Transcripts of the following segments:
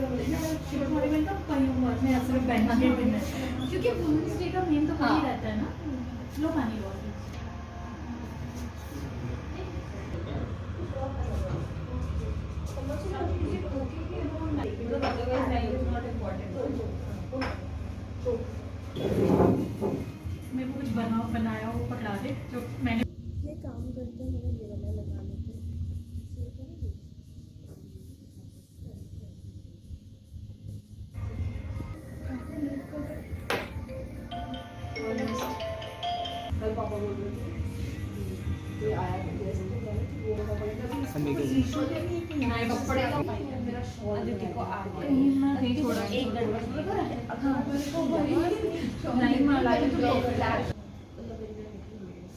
शिव कुमारी मैंने कहा कहीं बात में सिर्फ पहनना के दिन है, क्योंकि वुमेन्स डे का मेन तो वही रहता है ना। लो पानी लो। मेरे को कुछ बनाया वो पकड़ा दे जो मैंने ये काम करते हैं ये वाला लगा लेते हैं।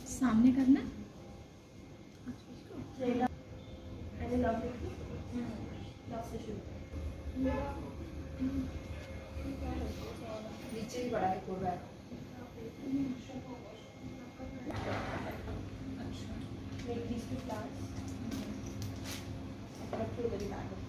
सामने करना नीचे ही बड़ा है पूरा। Make these two flowers. Rख लो मेरी बैग में।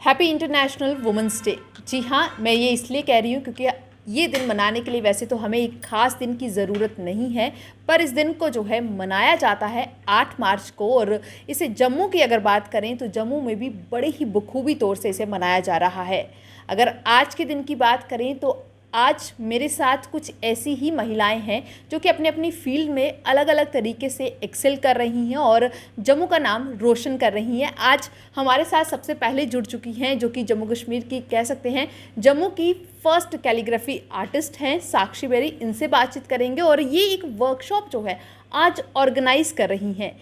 Happy international women's day. जी हाँ, मैं ये इसलिए कह रही हूँ क्योंकि ये दिन मनाने के लिए वैसे तो हमें एक ख़ास दिन की ज़रूरत नहीं है, पर इस दिन को जो है मनाया जाता है 8 मार्च को। और इसे जम्मू की अगर बात करें तो जम्मू में भी बड़े ही बखूबी तौर से इसे मनाया जा रहा है। अगर आज के दिन की बात करें तो आज मेरे साथ कुछ ऐसी ही महिलाएं हैं जो कि अपने अपनी फील्ड में अलग अलग तरीके से एक्सेल कर रही हैं और जम्मू का नाम रोशन कर रही हैं। आज हमारे साथ सबसे पहले जुड़ चुकी हैं जो कि जम्मू कश्मीर की कह सकते हैं जम्मू की फर्स्ट कैलीग्राफी आर्टिस्ट हैं साक्षी बेरी। इनसे बातचीत करेंगे और ये एक वर्कशॉप जो है आज ऑर्गेनाइज कर रही हैं।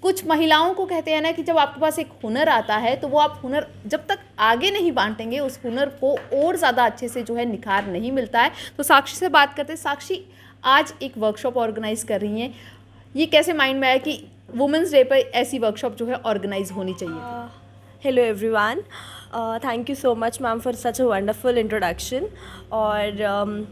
कुछ महिलाओं को कहते हैं ना कि जब आपके पास एक हुनर आता है तो वो आप हुनर जब तक आगे नहीं बांटेंगे उस हुनर को और ज़्यादा अच्छे से जो है निखार नहीं मिलता है। तो साक्षी से बात करते हैं। साक्षी, आज एक वर्कशॉप ऑर्गेनाइज कर रही हैं, ये कैसे माइंड में आया कि वुमेंस डे पर ऐसी वर्कशॉप जो है ऑर्गेनाइज होनी चाहिए? Hello everyone, thank you so much ma'am for such a wonderful introduction. और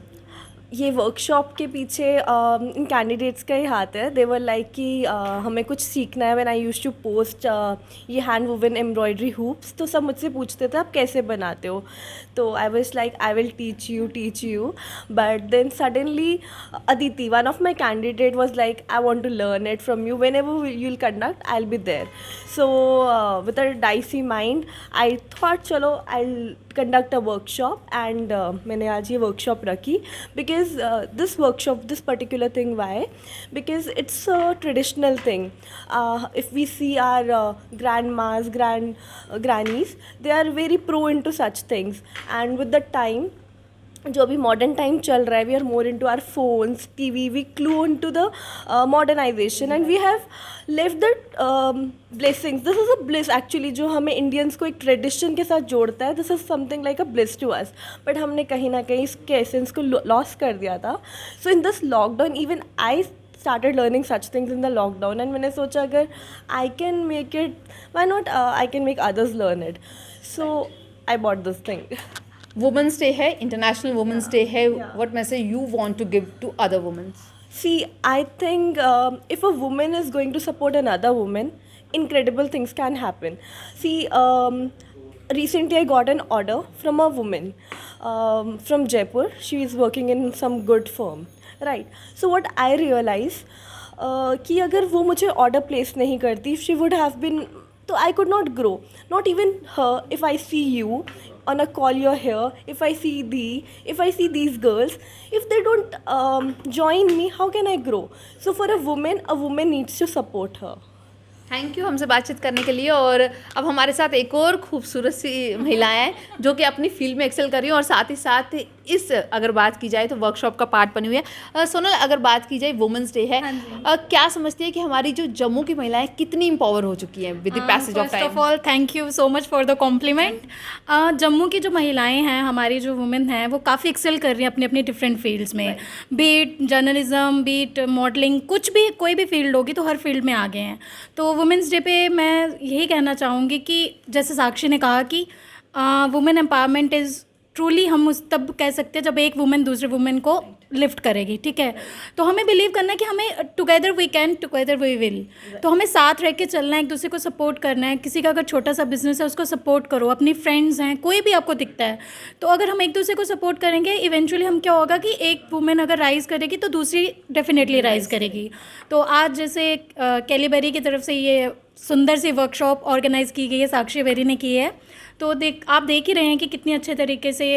ये वर्कशॉप के पीछे इन कैंडिडेट्स का ही हाथ है। दे वर लाइक कि हमें कुछ सीखना है। When I used to post ये हैंड वुवन एम्ब्रॉयडरी हुप्स, तो सब मुझसे पूछते थे आप कैसे बनाते हो। तो I was like I will teach you. But then suddenly Aditi, one of my candidate, was like I want to learn it from you. Whenever you will conduct I will be there. So with a dicey mind I thought चलो I conduct a workshop. And मैंने आज ये workshop रखी because this particular thing, why? Because it's a traditional thing. If we see our grandmas, grannies, they are very pro into such things. And with the time, जो अभी modern time चल रहा है, we are more into our phones, TV glued into the modernisation and we have left that blessings. This is a bliss actually, जो हमें Indians को एक tradition के साथ जोड़ता है। This is something like a bliss to us, but हमने कहीं ना कहीं इसके एसेंस को लॉस कर दिया था। So in this lockdown even I started learning such things in the lockdown, and मैंने सोचा अगर I can make it, why not I can make others learn it. So I bought this thing. Women's day है, international women's day है। What message you want to give to other women? See, I think if a woman is going to support another woman, incredible things can happen. See, recently I got an order from a woman from Jaipur. She is working in some good firm, right? So what I realized कि अगर वो मुझे order place नहीं करती, if she would have been, तो I could not grow. Not even her. If I see you on a call, you're here. If I see these girls, if they don't join me, how can I grow? So for a woman needs to support her. Thank you हमसे बातचीत करने के लिए। और अब हमारे साथ एक और खूबसूरत सी महिलाएं हैं जो कि अपनी फील्ड में एक्सेल कर रही हैं और साथ ही साथ इस अगर बात की जाए तो वर्कशॉप का पार्ट बनी हुई है। सोनल, अगर बात की जाए वुमेंस डे है, क्या समझती है कि हमारी जो जम्मू की महिलाएं कितनी इंपावर हो चुकी हैं with the passage of time? First of all thank you so much for the compliment. Jammu की जो महिलाएं हैं, हमारी जो वुमेन हैं, वो काफ़ी एक्सेल कर रही हैं अपनी अपनी डिफरेंट फील्ड्स में, बीट जर्नलिज्म, बीट मॉडलिंग, कुछ भी कोई भी फील्ड होगी तो हर फील्ड में आगे हैं। तो वुमेंस डे पे मैं यही कहना चाहूँगी कि जैसे साक्षी ने कहा कि वुमेन एम्पावरमेंट इज़ ट्रूली, हम उस तब कह सकते हैं जब एक वुमेन दूसरे वुमेन को लिफ्ट करेगी, ठीक है। तो हमें बिलीव करना है कि हमें together we can, together we will. तो हमें साथ रह के चलना है, एक दूसरे को सपोर्ट करना है। किसी का अगर छोटा सा बिजनेस है उसको सपोर्ट करो, अपनी फ्रेंड्स हैं, कोई भी आपको दिखता है तो अगर हम एक दूसरे को सपोर्ट करेंगे, इवेंचुअली हम क्या होगा कि एक वुमेन अगर राइज़ करेगी तो दूसरी डेफिनेटली राइज़ करेगी। तो आज जैसे कैली बेरी की तरफ से ये सुंदर सी वर्कशॉप ऑर्गेनाइज़ की गई है, साक्षी बेरी ने की है। तो आप देख ही रहे हैं कि कितनी अच्छे तरीके से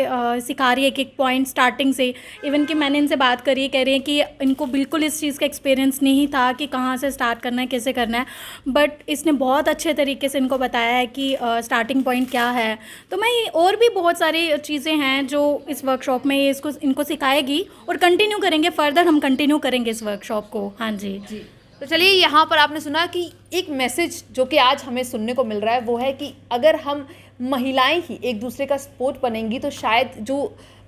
सिखा रही है, एक पॉइंट स्टार्टिंग से। इवन कि मैंने इनसे बात करी, कह रही है कि इनको बिल्कुल इस चीज़ का एक्सपीरियंस नहीं था कि कहाँ से स्टार्ट करना है, कैसे करना है, बट इसने बहुत अच्छे तरीके से इनको बताया है कि स्टार्टिंग पॉइंट क्या है। तो मैं और भी बहुत सारी चीज़ें हैं जो इस वर्कशॉप में इनको सिखाएगी और कंटिन्यू करेंगे, फर्दर हम कंटिन्यू करेंगे इस वर्कशॉप को। हाँ जी। तो चलिए, यहाँ पर आपने सुना कि एक मैसेज जो कि आज हमें सुनने को मिल रहा है वो है कि अगर हम महिलाएं ही एक दूसरे का सपोर्ट बनेंगी तो शायद जो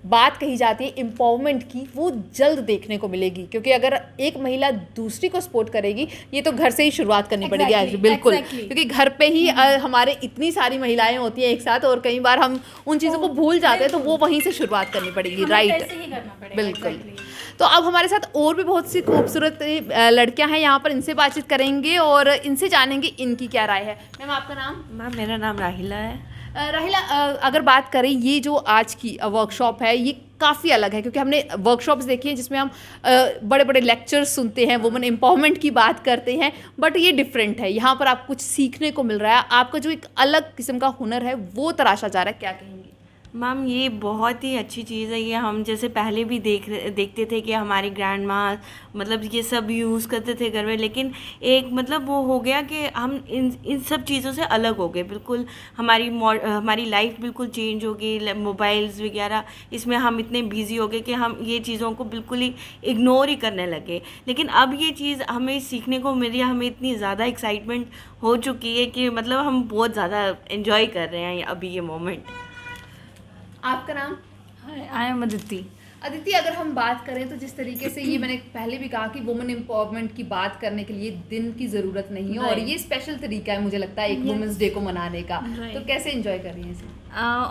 बात कही जाती है एम्पावरमेंट की, वो जल्द देखने को मिलेगी। क्योंकि अगर एक महिला दूसरी को सपोर्ट करेगी, ये तो घर से ही शुरुआत करनी पड़ेगी आज, बिल्कुल। क्योंकि घर पे ही हमारे इतनी सारी महिलाएं होती हैं एक साथ और कई बार हम उन चीज़ों को भूल जाते हैं, तो वो वहीं से शुरुआत करनी पड़ेगी, राइट? बिल्कुल। तो अब हमारे साथ और भी बहुत सी खूबसूरत लड़कियां हैं यहाँ पर, इनसे बातचीत करेंगे और इनसे जानेंगे इनकी क्या राय है। मैम, आपका नाम? मैम, मेरा नाम राहिला है। राहिला, अगर बात करें ये जो आज की वर्कशॉप है, ये काफ़ी अलग है क्योंकि हमने वर्कशॉप्स देखी हैं जिसमें हम बड़े बड़े लेक्चर्स सुनते हैं, वुमेन एम्पावरमेंट की बात करते हैं, बट ये डिफरेंट है। यहाँ पर आपको कुछ सीखने को मिल रहा है, आपका जो एक अलग किस्म का हुनर है वो तराशा जा रहा है, क्या कहेंगी? मैम, ये बहुत ही अच्छी चीज़ है। ये हम जैसे पहले भी देखते थे कि हमारी ग्रैंड माँ मतलब ये सब यूज़ करते थे घर में, लेकिन एक मतलब वो हो गया कि हम इन सब चीज़ों से अलग हो गए बिल्कुल। हमारी लाइफ बिल्कुल चेंज हो गई, मोबाइल्स वगैरह इसमें हम इतने बिजी हो गए कि हम ये चीज़ों को बिल्कुल ही इग्नोर ही करने लगे। लेकिन अब ये चीज़ हमें सीखने को मिली, हमें इतनी ज़्यादा एक्साइटमेंट हो चुकी है कि मतलब हम बहुत ज़्यादा इन्जॉय कर रहे हैं अभी ये मोमेंट। आपका नाम? I am Aditi. अदिति, अगर हम बात करें तो जिस तरीके से ये मैंने पहले भी कहा कि वुमेन एम्पावरमेंट की बात करने के लिए दिन की ज़रूरत नहीं है और ये स्पेशल तरीका है मुझे लगता है एक वुमेंस डे को मनाने का। तो कैसे एंजॉय कर रही हैं इसे?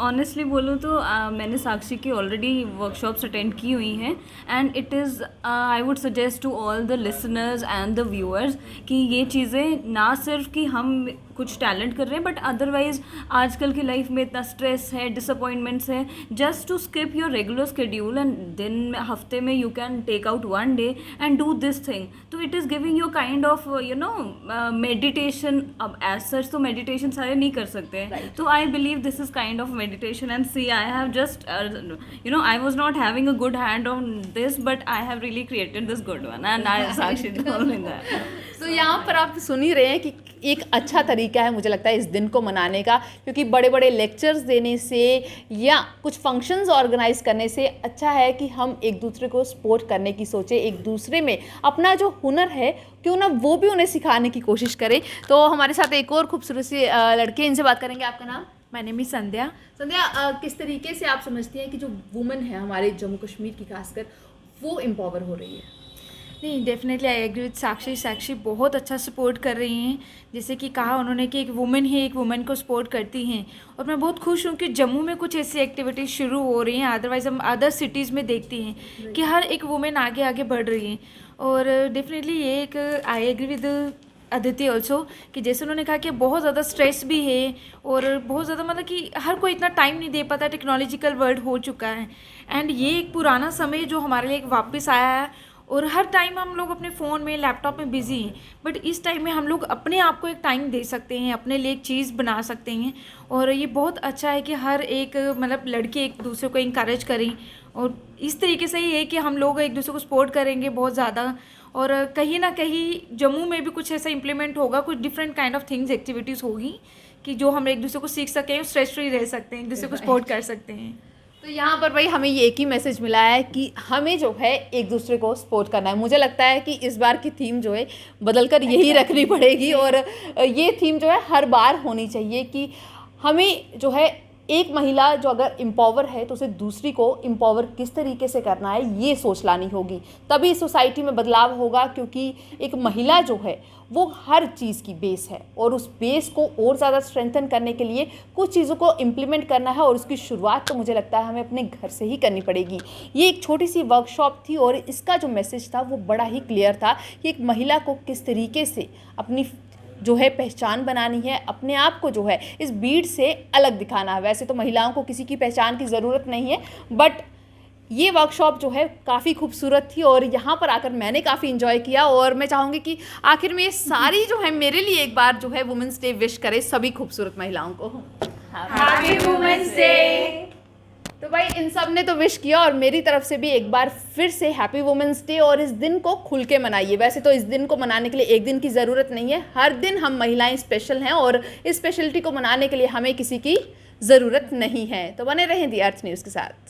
ऑनेस्टली बोलूँ तो मैंने साक्षी की ऑलरेडी वर्कशॉप्स अटेंड की हुई हैं and it is I would suggest to all the listeners and the viewers कि ये चीज़ें ना सिर्फ कि हम कुछ टैलेंट कर रहे हैं बट अदरवाइज आजकल की लाइफ में इतना स्ट्रेस है, डिसअपॉइंटमेंट्स है, just to skip your regular schedule and दिन हफ्ते में you can take out one day and do this thing. तो it is giving you kind of you know meditation. अब एज सच तो मेडिटेशन सारे नहीं कर सकते हैं, तो I believe this is kind of meditation and see I have just I was not having a good hand on this but I have really created this good one and I Sakshi told me that. तो यहाँ पर आप सुन ही रहे हैं कि एक अच्छा तरीका है मुझे लगता है इस दिन को मनाने का, क्योंकि बड़े बड़े लेक्चर्स देने से या कुछ फंक्शंस ऑर्गेनाइज करने से अच्छा है कि हम एक दूसरे को सपोर्ट करने की सोचें, एक दूसरे में अपना जो हुनर है क्यों ना वो भी उन्हें सिखाने की कोशिश करें। तो हमारे साथ एक और खूबसूरत सी लड़के, इनसे बात करेंगे। आपका नाम? माय नेम इज संध्या। संध्या, किस तरीके से आप समझती हैं कि जो वुमेन है हमारे जम्मू कश्मीर की खासकर, वो एम्पावर हो रही है? नहीं, डेफिनेटली आई एग्री विद साक्षी। साक्षी बहुत अच्छा सपोर्ट कर रही हैं, जैसे कि कहा उन्होंने कि एक वुमेन ही एक वुमेन को सपोर्ट करती हैं। और मैं बहुत खुश हूँ कि जम्मू में कुछ ऐसी एक्टिविटीज़ शुरू हो रही हैं, अदरवाइज़ हम अदर सिटीज़ में देखते हैं कि हर एक वुमेन आगे आगे बढ़ रही हैं। और डेफिनेटली ये एक I agree with Aditi also कि जैसे उन्होंने कहा कि बहुत ज़्यादा स्ट्रेस भी है और बहुत ज़्यादा मतलब कि हर कोई इतना टाइम नहीं दे पाता, टेक्नोलॉजिकल वर्ल्ड हो चुका है एंड ये एक पुराना समय जो हमारे लिए एक वापस आया है और हर टाइम हम लोग अपने फ़ोन में लैपटॉप में बिज़ी हैं, बट इस टाइम में हम लोग अपने आप को एक टाइम दे सकते हैं, अपने लिए एक चीज़ बना सकते हैं। और ये बहुत अच्छा है कि हर एक मतलब लड़के एक दूसरे को इंकरेज करें, और इस तरीके से ही है कि हम लोग एक दूसरे को सपोर्ट करेंगे बहुत ज़्यादा। और कहीं ना कहीं जम्मू में भी कुछ ऐसा इम्प्लीमेंट होगा, कुछ different kind of things activities होगी कि जो हम एक दूसरे को सीख सकें, स्ट्रेस फ्री रह सकते हैं, एक दूसरे को सपोर्ट कर सकते हैं। तो यहाँ पर भाई हमें ये एक ही मैसेज मिला है कि हमें जो है एक दूसरे को सपोर्ट करना है। मुझे लगता है कि इस बार की थीम जो है बदलकर यही रखनी पड़ेगी, और ये थीम जो है हर बार होनी चाहिए कि हमें जो है एक महिला जो अगर एम्पावर है तो उसे दूसरी को एम्पावर किस तरीके से करना है ये सोच लानी होगी, तभी सोसाइटी में बदलाव होगा। क्योंकि एक महिला जो है वो हर चीज़ की बेस है, और उस बेस को और ज़्यादा स्ट्रेंथन करने के लिए कुछ चीज़ों को इम्प्लीमेंट करना है, और उसकी शुरुआत तो मुझे लगता है हमें अपने घर से ही करनी पड़ेगी। ये एक छोटी सी वर्कशॉप थी, और इसका जो मैसेज था वो बड़ा ही क्लियर था कि एक महिला को किस तरीके से अपनी जो है पहचान बनानी है, अपने आप को जो है इस भीड़ से अलग दिखाना है। वैसे तो महिलाओं को किसी की पहचान की ज़रूरत नहीं है, बट ये वर्कशॉप जो है काफ़ी खूबसूरत थी, और यहाँ पर आकर मैंने काफ़ी इन्जॉय किया। और मैं चाहूँगी कि आखिर में ये सारी जो है मेरे लिए एक बार जो है वुमेंस डे विश करे सभी खूबसूरत महिलाओं को। Happy women's day. तो भाई इन सब ने तो विश किया, और मेरी तरफ से भी एक बार फिर से हैप्पी वुमेंस डे। और इस दिन को खुल के मनाइए। वैसे तो इस दिन को मनाने के लिए एक दिन की ज़रूरत नहीं है, हर दिन हम महिलाएं स्पेशल हैं, और इस स्पेशलिटी को मनाने के लिए हमें किसी की ज़रूरत नहीं है। तो बने रहें दी अर्थ न्यूज़ के साथ।